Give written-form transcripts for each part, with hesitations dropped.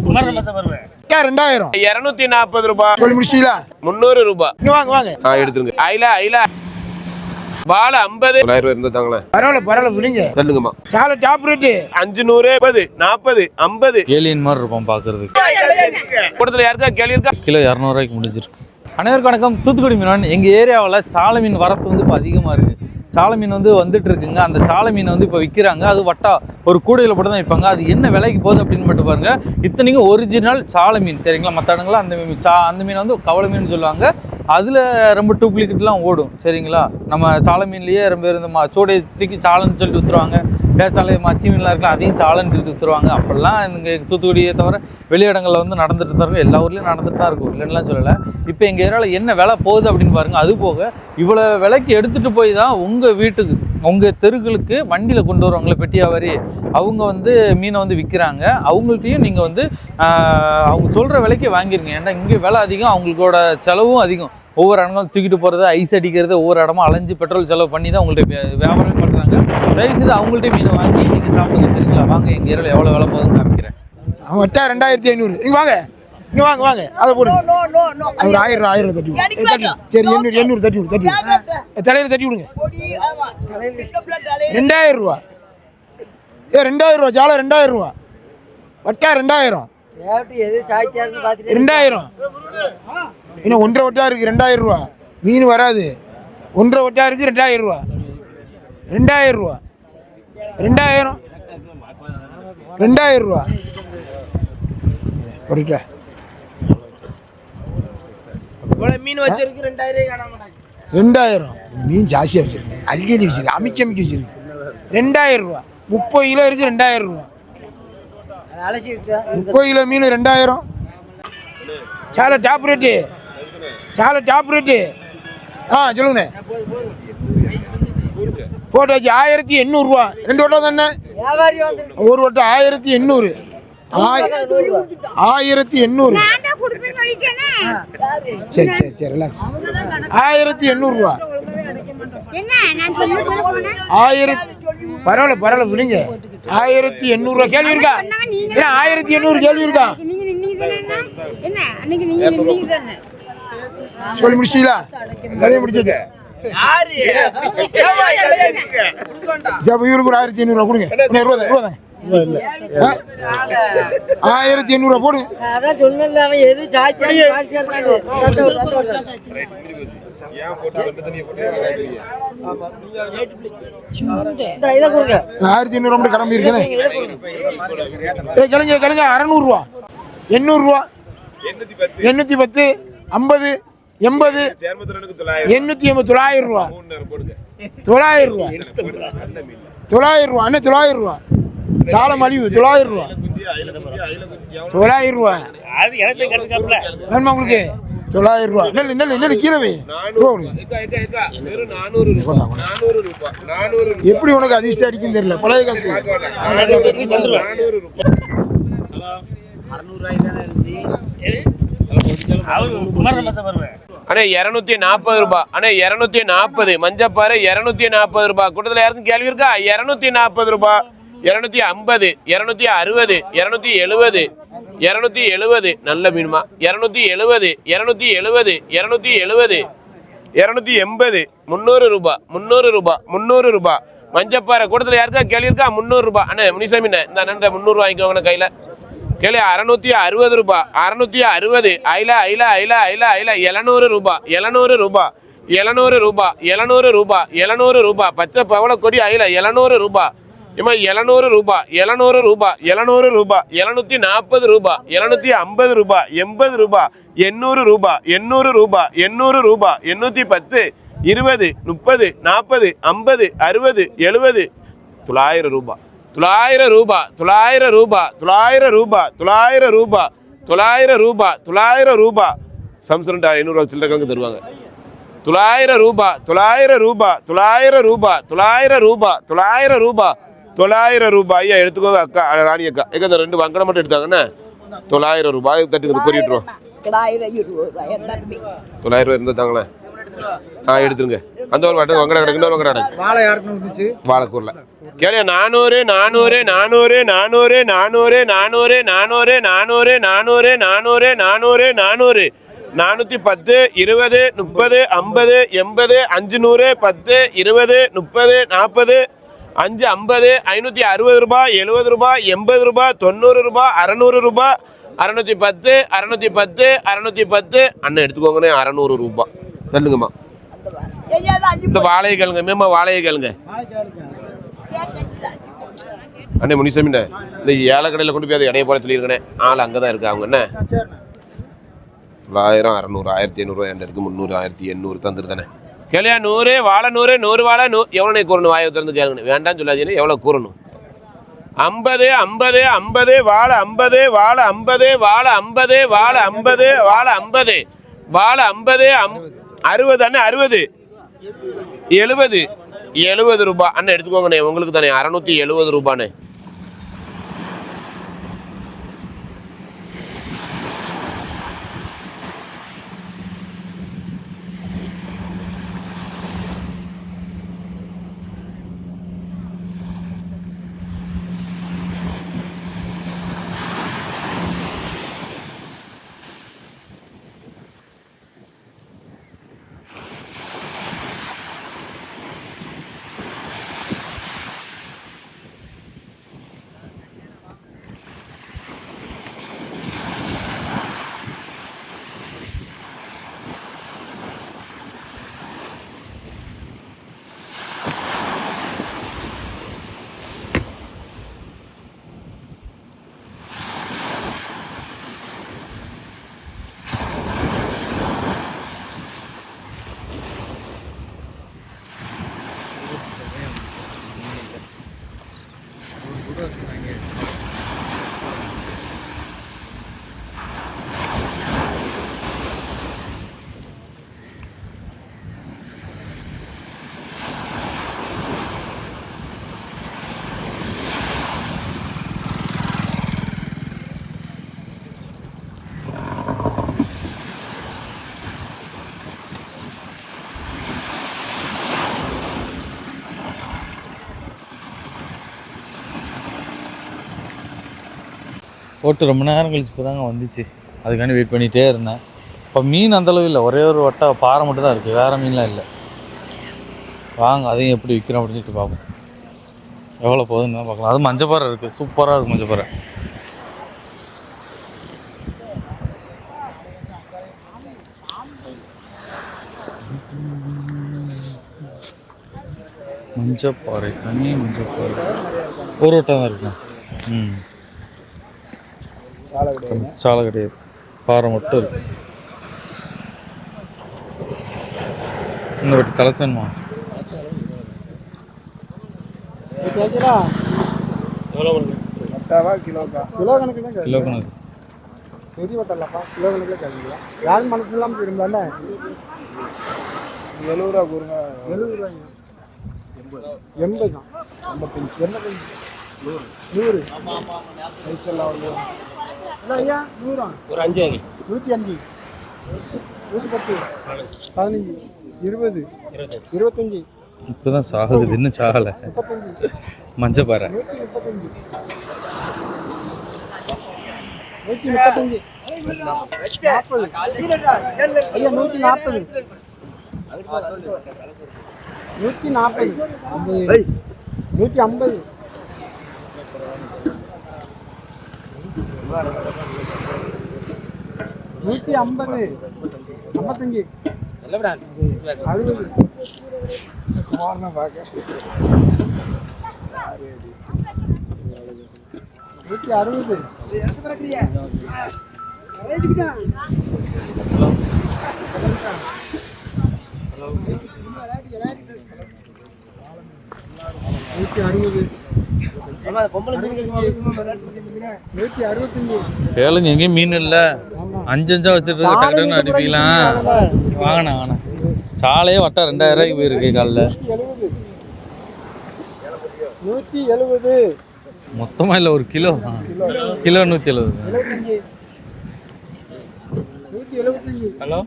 2000 240 ரூபாய் சொல்லி முடிச்சீங்களா? 300 ரூபாய். வாங்க வாங்க எடுத்துருங்க. ஐலா வாழ 50 900 இருந்தா தாங்களே. பரவாயில்ல விடுங்க. சொல்லுங்கம்மா. சாலை டாப் ரேட் 500 40 50 ஏலியன் மாதிரி இருப்போம் பார்க்கறதுக்கு. கூட்டத்தில் யாருக்கா கேள்வி இருக்கா? கிலோ 200 ரூபாய்க்கு முடிஞ்சிருக்கு. அனைவருக்கும் வணக்கம். தூத்துக்குடி மீன் எங்கள் ஏரியாவில் சாலை மீன் வரத்து வந்து இப்போ அதிகமாக இருக்குது. சாலை மீன் வந்து வந்துட்டு இருக்குங்க. அந்த சாலை மீனை வந்து இப்போ விற்கிறாங்க. அது வட்டா ஒரு கூடையில் போட்டு தான் விற்பாங்க. அது என்ன விலைக்கு போகுது அப்படின்னு மட்டும் பாருங்க. இத்தனைக்கும் ஒரிஜினல் சாலை மீன் சரிங்களா. மற்ற இடங்கள்லாம் அந்த மீன் வந்து கவலை மீன் சொல்லுவாங்க. அதில் ரொம்ப டூப்ளிகேட்லாம் ஓடும் சரிங்களா. நம்ம சாலை மீன்லேயே ரொம்ப இந்த சோடை தூக்கி சாலைன்னு சொல்லிட்டு விற்றுருவாங்க. சாலை மத்தி மீன்லாம் இருக்கலாம், அதையும் சாலைன்னு சொல்லி விற்றுருவாங்க. அப்படிலாம் இங்கே தூத்துக்குடியை தவிர வெளியிடங்களில் வந்து நடந்துட்டு தான் இருக்கும். எல்லா ஊர்லேயும் நடந்துட்டு தான் இருக்கும், இல்லைன்னுலாம் சொல்லலை. இப்போ எங்கள் ஏரியாவில் என்ன விலை போகுது அப்படின்னு பாருங்கள். அது போக இவ்வளோ விலைக்கு எடுத்துகிட்டு போய் தான் உங்கள் வீட்டுக்கு உங்கள் தெருக்களுக்கு வண்டியில் கொண்டு வருவாங்களே பெட்டியாவாரி, அவங்க வந்து மீனை வந்து விற்கிறாங்க. அவங்கள்ட்டையும் நீங்கள் வந்து அவங்க சொல்கிற விலைக்கு வாங்கிருங்க. ஏன்னா இங்கே விலை அதிகம், அவங்களோட செலவும் அதிகம். ஒவ்வொரு இடங்களும் தூக்கிட்டு போகிறது, ஐஸ் அடிக்கிறது, ஒவ்வொரு இடமா அலைஞ்சு பெட்ரோல் செலவு பண்ணி தான் உங்கள்கிட்ட வியாபாரமே பண்ணுறாங்க. தயவுசெய்து அவங்கள்ட்ட மீனை வாங்கி நீங்கள் சாப்பிடுங்க சரிங்களா. வாங்க எங்கள் ஏரியாவில் எவ்வளோ விலை போகுதுன்னு காமிக்கிறேன். அவன் வட்டா 2500. இங்கே வாங்க வாங்க அதை போடுங்க. ஒரு 1000 தட்டி விடுங்க. சரி 800 தட்டி விடுங்க. தலையில் தட்டி விடுங்க. 2000 ரூபா. 2000 ரூபா சாலை. 2000 ரூபா வட்டா. 2000 இன்னும் 1.5 வட்டா இருக்கு. 2000 ரூபா மீன் வராது. 1.5 வட்டா இருக்கு. 2000 ரூபா. 2000 ரூபா. 2000 ரூபா போட்டுட்டா. மீன் வச்சிருக்கு 2000 மீன் ஜாஸ்தியாக வச்சிருக்கேன். அள்ளி வச்சிருக்கு, அமிக்க வச்சிருக்கு. 2000 ரூபா. 30 கிலோ இருக்கு. 2000 ரூபா. 30 கிலோ மீன் 2000. சாலை டாப் ரேட்டு. சொல்லுங்க. போட்டாச்சு 1800 ரூபா. 2 வட்டம் தானே. ஒரு வட்டம் 1800. 1800. சரி ரிலாக்ஸ். 1800 ரூபா. பரவாயில்ல விடுங்க. 1800 ரூபா. கேள்வி இருக்கா? 1800 கேள்வி இருக்கா? சொல்லி முடிச்சீங்களா? கதையை முடிச்சது. இவருக்கு ஒரு 1500 ரூபா கொடுங்க. 1800 ரூபா போடுங்க. நான் 1500 ரூபா கிளம்பி இருக்கேன். கிளங்க 600 ரூபா. 800 ரூபா. 810 50 80 880 900 ரூபா. 900 ரூபா. 900 ரூபா. அண்ணே 900 ரூபா. சாலை மலிவு 900 ரூபா. 900 ரூபா வேணுமா உங்களுக்கு? 900 ரூபா. நெல் கீழவே எப்படி உனக்கு அதிர்ஷ்டம் அடிக்கும் தெரியல. பழைய காசு 240 ரூபாய். 240 மஞ்சப்பாறை 240 ரூபாய். கூட்டத்தில் யாருக்கும் கேள்வி இருக்கா? 240 ரூபாய். 250 260 270 270 நல்ல மீனுமா. 270 270 270 280 300 ரூபாய். 300 ரூபாய். மஞ்சப்பாறை. கூட்டத்தில் யாருக்கா கேள்வி இருக்கா? 300 ரூபாய். அண்ணே முனிசாமி இந்த அண்ணன் 300 வாங்கிக்கோங்க கையில். கேள்வி 660 ரூபாய். 660 ஐலா 700 ரூபாய். 700 ரூபாய். பச்சை பவள கொடி ஐலா 700 ரூபாய். 700 ரூபாய். 740 ரூபாய். 750 ரூபாய். 800 ரூபாய். 800 ரூபாய். 800 ரூபாய். 810 20 30 40 50 60 70 900 ரூபாய். 900 ரூபாய். 900 ரூபாய். 900 ரூபாய். 900 ரூபாய். 900 ரூபாய். 900 ரூபாய். சம்சன் 500 சில்லறை கணக்கு தருவாங்க. 900 ரூபாய். 900 ரூபாய். 900 ரூபாய். 900 ரூபாய். 900 ரூபாய். 900 ரூபாய். ஐயா எடுத்துக்கோங்க அக்கா. ராணி அக்கா எங்க 2 வங்கடம் மட்டும் எடுத்தாங்கண்ணே. 900 ரூபாய் தட்டுக்கு கொறிட்டுருவோம். 900 ரூபாய் இருந்தா தாங்களே. எடுத்துருங்க. அந்த ஒரு வாட்டை வங்கடா கிடக்கு, இன்னொரு வங்கடா கிடக்கு. வாழை யாருக்குன்னு விட்டுச்சு? வாழைக்கூரில் கேளியா 400 400 400 400 400 400 400 400 400 400 400 400 410 20 30 50 80 500 10 20 30 40 5 50 560 ரூபாய் 70 ரூபாய் 80 ரூபாய் 90 ரூபாய் 600 ரூபாய் 610 610 610. அண்ணன் எடுத்துக்கோங்கண்ணே 600 ரூபாய். தள்ளுங்கம்மா. இந்த வாழையை கேளுங்க மேம்மா, வாழையை கேளுங்க அண்ணே. முனிசாமிண்ணே இந்த ஏழை கடையில் கொண்டு போய் அதை இடைய போல சொல்லியிருக்கேன். ஆள் அங்கே தான் இருக்கு. அவங்க என்ன 900 600 1500 என்கிட்ட இருக்கு. 300 1800 தந்துரு தானே. கேளியா 100 வாழை 100 100 வாழை எவ்வளோ கூறணும்? வாயை திறந்து கேளுங்க. வேண்டாம்னு சொல்லாதீங்க. எவ்வளோ கூறணும்? 50 50 50 வாழை 50 வாழை 50 வாழை 50 வாழை 50 வாழை 50 வாழை 50 60 அண்ணே 60 70 70 ரூபாய். அண்ணன் எடுத்துக்கோங்கண்ணே, உங்களுக்கு தானே 670 ரூபாண்ணே. போட்டு ரொம்ப நேரம் கழிச்சு இப்போ தாங்க வந்துச்சு. அதுக்காண்டி வெயிட் பண்ணிகிட்டே இருந்தேன். இப்போ மீன் அந்தளவு இல்லை, ஒரே ஒரு வட்டை பாறை மட்டும் தான் இருக்குது, வேறு மீன்லாம் இல்லை. வாங்க அதையும் எப்படி விற்கிறோம் அப்படின்னு சொல்லிட்டு பார்ப்போம். எவ்வளோ போகுதுன்னு தான் பார்க்கலாம். அது மஞ்சப்பாறை இருக்குது, சூப்பராக இருக்குது மஞ்சப்பாறை. மஞ்சப்பாறை தண்ணி மஞ்சப்பாறை ஒரு வட்டம் தான் இருக்குண்ணா. சாலை கிடையாது, பாறை மட்டும் இருக்கு. இன்னும் கலசன்மா கிலோ கணக்கு பெரிய வட்டம்லப்பா, கிலோ கணக்கில் கேட்குறீங்களா? யாரும் மனசு இல்லாமல் திரும்பல 70 ரூபா கூறுங்க. 70 ரூபாய்ங்க. 80 தான். 85 100 சைஸ் எல்லாம் வந்து இல்லை ஐயா 100 ஒரு 5 105 110 15 20 25 இப்போ தான் சாகுது, இன்னும் சாகலை. 35 மஞ்சப்பாறை 135 135 40 ஐயா 140 140 150 150 55 60 குமாரனை பார்க்க 160 கேளுங்க, எங்கேயும் மீன் இல்லை. 5 வச்சுட்டு டக்குன்னு அடிப்பீங்களாம். வாங்கண்ணா வாங்கண்ணா. சாலையே வட்டம் 2000 ரூபாய்க்கு போயிருக்கு காலைல. 170 மொத்தமாக இல்லை, ஒரு கிலோ கிலோ 170. ஹலோ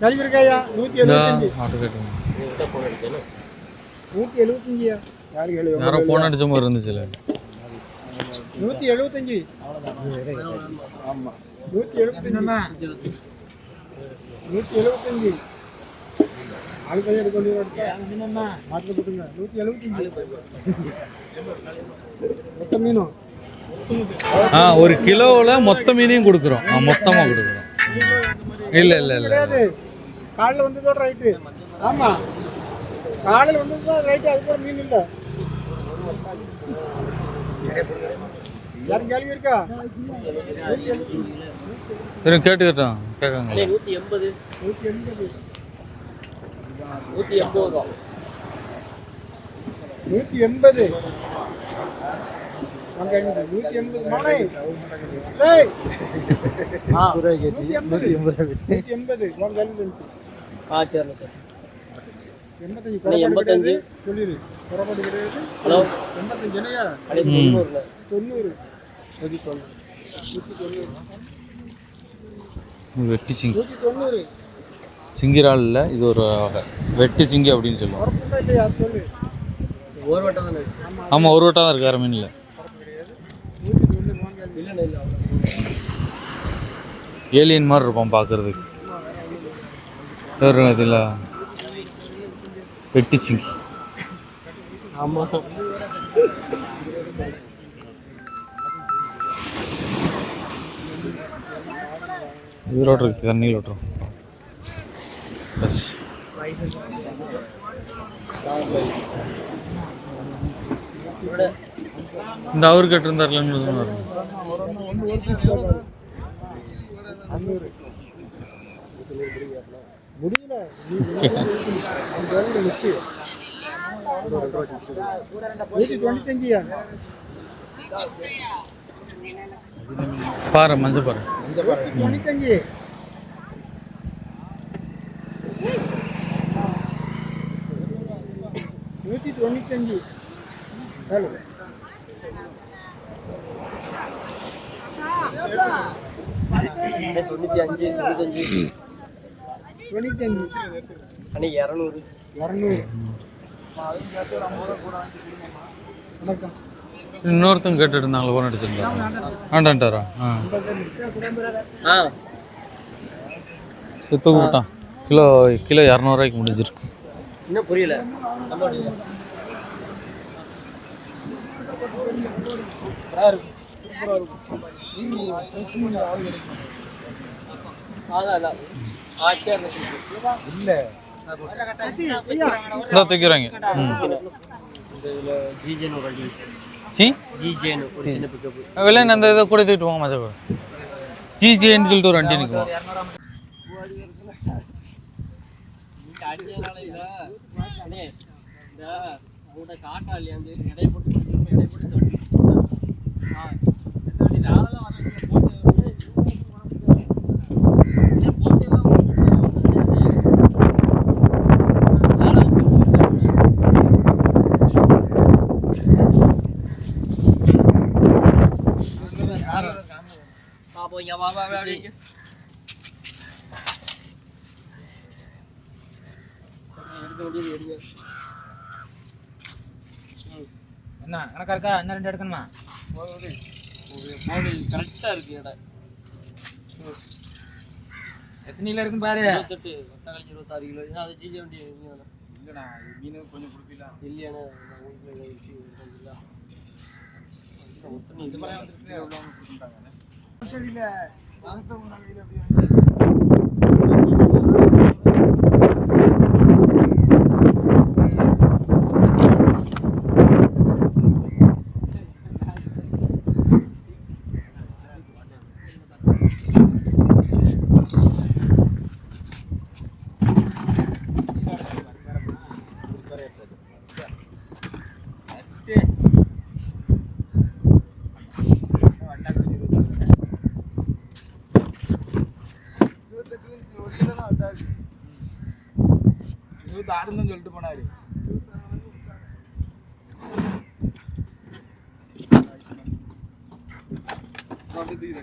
கேள்வி இருக்காயா 175 ஆட்டோ கேட்டு 175 யாரு கேள்வி யாரோ போன் அடிச்ச மாதிரி இருந்துச்சுல 175 ஆமா 175 175 ஆளுக்கு எடுக்க வேண்டிய மாட்டு போட்டுங்க 175 மொத்த மீனும் ஒரு கிலோவில் மொத்த மீனையும் கொடுக்குறோம் மொத்தமாக கொடுக்குறோம் இல்லை இல்லை இல்லை கிடையாது காலையில் வந்ததோட ரைட்டு ஆமாம் காலையில் வந்ததுதான் ரைட்டு அதுக்கப்புறம் மீன் இல்லை யாரும் கேள்வி இருக்கா சரி கேட்டுக்கிட்டோம் கேட்காங்க 180 180 180 மானை டேய் 180 வாங்க கேள்வி சரி சார் 85 சொல்லிடு புறப்பட்டு கிடையாது ஹலோ 85 என்னையா 90 வெட்டி சிங்கி 190 சிங்கிரால் இல்லை இது ஒரு வகை வெட்டி சிங்கி அப்படின்னு சொல்லுவோம் புறப்பட்டா இல்லையா சொல்லு ஒரு வட்டம் தானே ஆமாம் ஒரு வட்டம் தான் இருக்கு வேறு மீனில் 190 வாங்க இல்லை ஏலியன் மாதிரி இருப்பான் பார்க்குறதுக்கு வேறு இதில் வெட்டி சிங்கி ஆமாம் இதோட இருக்கு தண்ணியில் விட்டுரும் பஸ் இந்த அவர் கேட்டிருந்தார்லன்னு வரும் முடியல 125 பாறை மஞ்சள் பாறை 125 195 ஹலோ 95 அண்ணே 200 வணக்கம் இன்னொருத்தங்க கேட்டுட்டு இருந்தாங்களே ஃபோன் அடிச்சிருந்தாங்க ஆண்டான்ட்டாரா செத்து கூட்டான் கிலோ 200 முடிஞ்சிருக்கு இன்னும் புரியல இந்த தூக்கிறாங்க வெளியே அந்த இதை கூட தூக்கிட்டு போங்க மச்சா ஜிஜேன்னு சொல்லிட்டு ஒரு வண்டி நிற்கும் என்ன கணக்கா இருக்கா இன்னும் 2 எடுக்கணுமா கரெக்டா இருக்கு இடம் எத்தனையில இருக்குன்னு பாரு 28 26 கிலோ அது ஜிஜே வண்டி இல்லைண்ணா மீன் கொஞ்சம் கொடுப்பீங்களா இல்லையாண்ணா இந்த மாதிரி வந்துருக்கு எவ்வளோ ஆடுன்னு சொல்லிட்டு போனாரு. அப்படியே